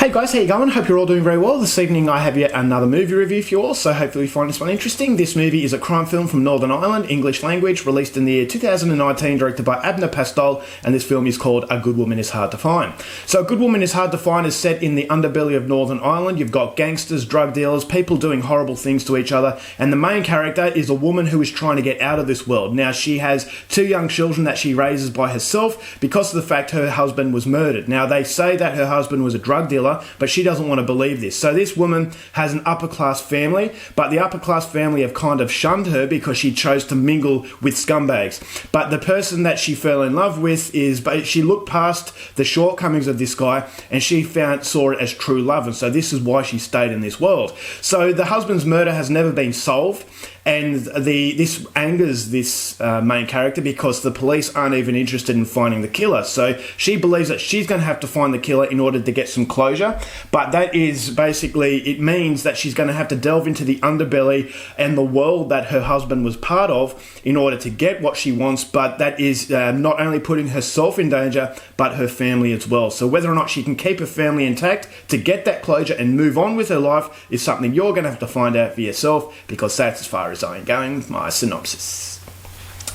Hey guys, how you going? Hope you're all doing very well. This evening I have yet another movie review for you all, so hopefully you find this one interesting. This movie is a crime film from Northern Ireland, English language, released in the year 2019, directed by Abner Pastal, and this film is called A Good Woman is Hard to Find. So A Good Woman is Hard to Find is set in the underbelly of Northern Ireland. You've got gangsters, drug dealers, people doing horrible things to each other, and the main character is a woman who is trying to get out of this world. Now, she has two young children that she raises by herself because of the fact her husband was murdered. Now, they say that her husband was a drug dealer, but she doesn't want to believe this. So this woman has an upper class family, but the upper class family have kind of shunned her because she chose to mingle with scumbags. But the person that she fell in love with she looked past the shortcomings of this guy and she saw it as true love. And so this is why she stayed in this world. So the husband's murder has never been solved. And this angers this main character because the police aren't even interested in finding the killer. So she believes that she's going to have to find the killer in order to get some closure. But that is basically, it means that she's going to have to delve into the underbelly and the world that her husband was part of in order to get what she wants. But that is not only putting herself in danger, but her family as well. So whether or not she can keep her family intact to get that closure and move on with her life is something you're going to have to find out for yourself, because that's as far as I am going with my synopsis.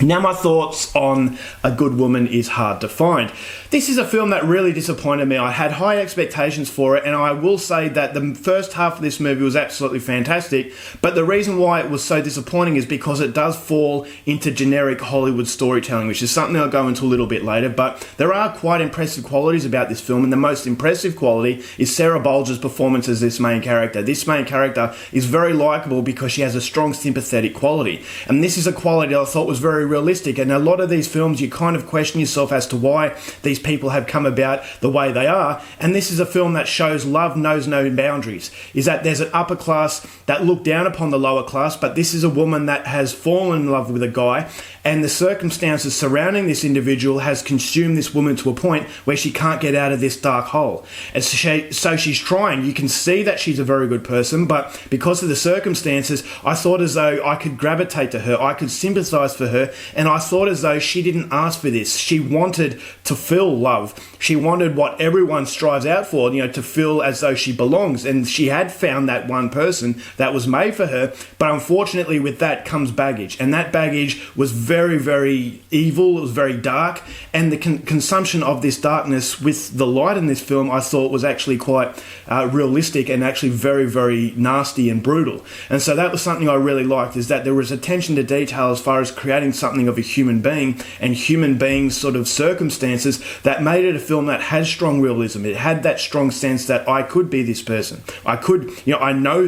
Now, my thoughts on A Good Woman is Hard to Find. This is a film that really disappointed me. I had high expectations for it, and I will say that the first half of this movie was absolutely fantastic, but the reason why it was so disappointing is because it does fall into generic Hollywood storytelling, which is something I'll go into a little bit later, but there are quite impressive qualities about this film, and the most impressive quality is Sarah Bolger's performance as this main character. This main character is very likeable because she has a strong sympathetic quality, and this is a quality I thought was very realistic. And a lot of these films, you kind of question yourself as to why these people have come about the way they are, and this is a film that shows love knows no boundaries. Is that there's an upper class that look down upon the lower class, but this is a woman that has fallen in love with a guy, and the circumstances surrounding this individual has consumed this woman to a point where she can't get out of this dark hole. And so she's trying. You can see that she's a very good person, but because of the circumstances, I thought as though I could gravitate to her, I could sympathise for her, and I thought as though she didn't ask for this. She wanted to feel love. She wanted what everyone strives out for, to feel as though she belongs. And she had found that one person that was made for her. But unfortunately, with that comes baggage. And that baggage was very, very evil. It was very dark. And the consumption of this darkness with the light in this film, I thought was actually quite realistic and actually very, very nasty and brutal. And so that was something I really liked, is that there was attention to detail as far as creating something of a human being and human beings sort of circumstances that made it a film that has strong realism. It had that strong sense that I could be this person. I could, I know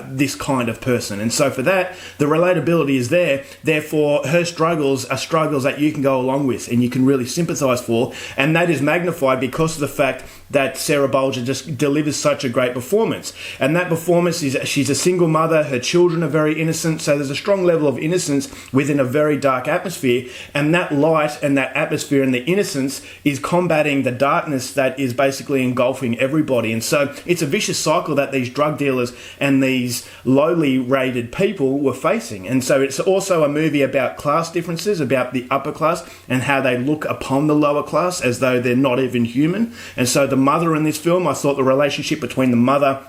this kind of person. And so for that, the relatability is there. Therefore, her struggles are struggles that you can go along with and you can really sympathise for. And that is magnified because of the fact that Sarah Bolger just delivers such a great performance. And that performance is, she's a single mother, her children are very innocent, so there's a strong level of innocence within a very dark atmosphere, and that light and that atmosphere and the innocence is combating the darkness that is basically engulfing everybody. And so it's a vicious cycle that these drug dealers and these lowly rated people were facing. And so it's also a movie about class differences, about the upper class and how they look upon the lower class as though they're not even human. And so the mother in this film, I thought the relationship between the mother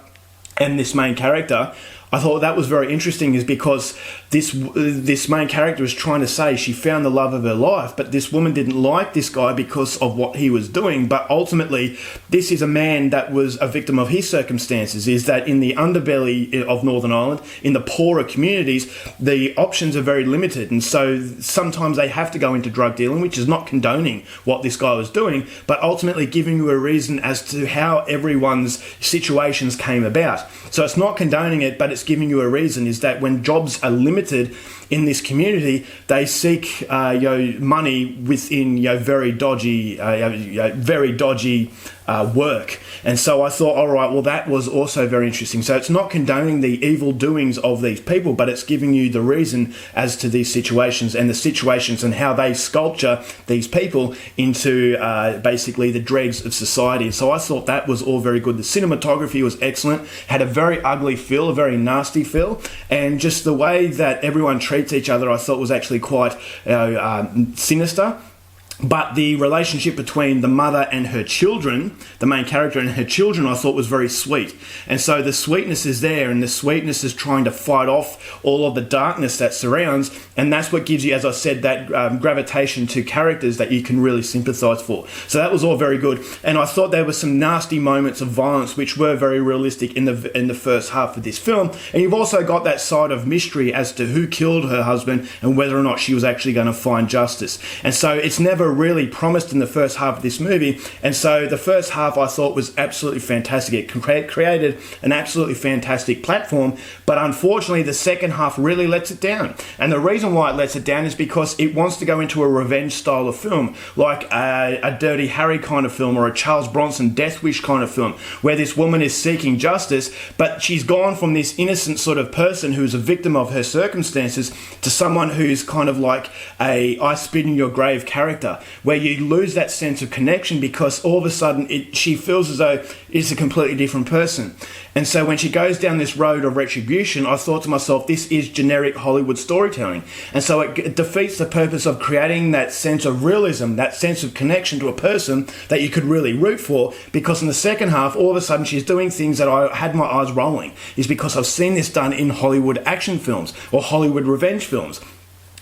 and this main character, I thought that was very interesting, is because this main character is trying to say she found the love of her life, but this woman didn't like this guy because of what he was doing. But ultimately, this is a man that was a victim of his circumstances, is that in the underbelly of Northern Ireland, in the poorer communities, the options are very limited. And so sometimes they have to go into drug dealing, which is not condoning what this guy was doing, but ultimately giving you a reason as to how everyone's situations came about. So it's not condoning it, but it's giving you a reason, is that when jobs are limited in this community, they seek money within very dodgy work. And so I thought, all right, well, that was also very interesting. So it's not condoning the evil doings of these people, but it's giving you the reason as to these situations and the situations and how they sculpture these people into basically the dregs of society. So I thought that was all very good. The cinematography was excellent, had a very ugly feel, a very nasty feel, and just the way that everyone treats each other I thought was actually quite sinister. But the relationship between the mother and her children, the main character and her children, I thought was very sweet. And so the sweetness is there, and the sweetness is trying to fight off all of the darkness that surrounds. And that's what gives you, as I said, that gravitation to characters that you can really sympathise for. So that was all very good. And I thought there were some nasty moments of violence which were very realistic in the first half of this film. And you've also got that side of mystery as to who killed her husband and whether or not she was actually going to find justice. And so it's never really promised in the first half of this movie, and so the first half I thought was absolutely fantastic. It created an absolutely fantastic platform, but unfortunately the second half really lets it down. And the reason why it lets it down is because it wants to go into a revenge style of film, like a Dirty Harry kind of film or a Charles Bronson Death Wish kind of film, where this woman is seeking justice, but she's gone from this innocent sort of person who's a victim of her circumstances to someone who's kind of like a I spit in your grave character, where you lose that sense of connection because all of a sudden she feels as though it's a completely different person. And so when she goes down this road of retribution, I thought to myself, this is generic Hollywood storytelling. And so it defeats the purpose of creating that sense of realism, that sense of connection to a person that you could really root for, because in the second half, all of a sudden she's doing things that I had my eyes rolling, is because I've seen this done in Hollywood action films or Hollywood revenge films,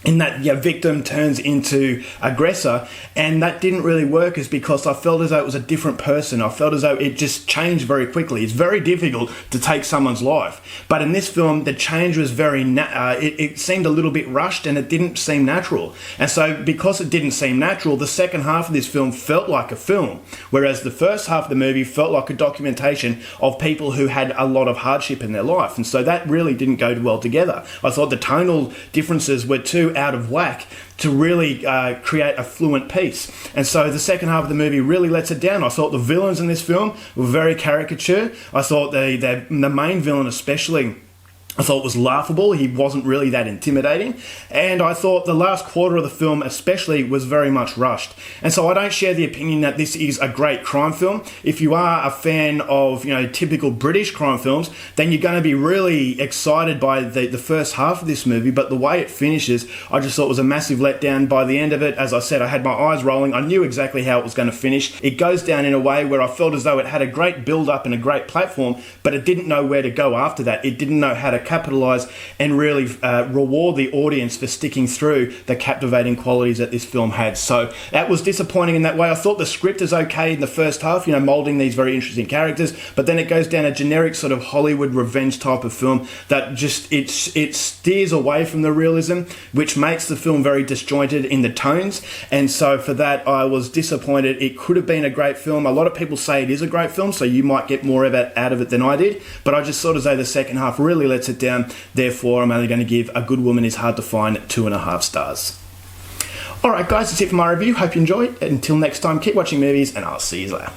in that victim turns into aggressor, and that didn't really work is because I felt as though it was a different person. I felt as though it just changed very quickly. It's very difficult to take someone's life, but in this film the change was very it seemed a little bit rushed, and it didn't seem natural. And so because it didn't seem natural, the second half of this film felt like a film, whereas the first half of the movie felt like a documentation of people who had a lot of hardship in their life. And so that really didn't go well together. I thought the tonal differences were too out of whack to really create a fluent piece. And so the second half of the movie really lets it down. I thought the villains in this film were very caricature. I thought the main villain especially, I thought was laughable. He wasn't really that intimidating. And I thought the last quarter of the film especially was very much rushed. And so I don't share the opinion that this is a great crime film. If you are a fan of, typical British crime films, then you're going to be really excited by the first half of this movie. But the way it finishes, I just thought was a massive letdown. By the end of it, as I said, I had my eyes rolling. I knew exactly how it was going to finish. It goes down in a way where I felt as though it had a great build-up and a great platform, but it didn't know where to go after that. It didn't know how to capitalize and really reward the audience for sticking through the captivating qualities that this film had. So that was disappointing in that way. I thought the script is okay in the first half, molding these very interesting characters, but then it goes down a generic sort of Hollywood revenge type of film that just it steers away from the realism, which makes the film very disjointed in the tones. And so for that, I was disappointed. It could have been a great film. A lot of people say it is a great film, so you might get more out of it than I did, but I just sort of say the second half really lets it down. Therefore, I'm only going to give A Good Woman Is Hard to Find 2.5 stars. Alright guys, that's it for my review. Hope you enjoyed. Until next time, keep watching movies, and I'll see you later.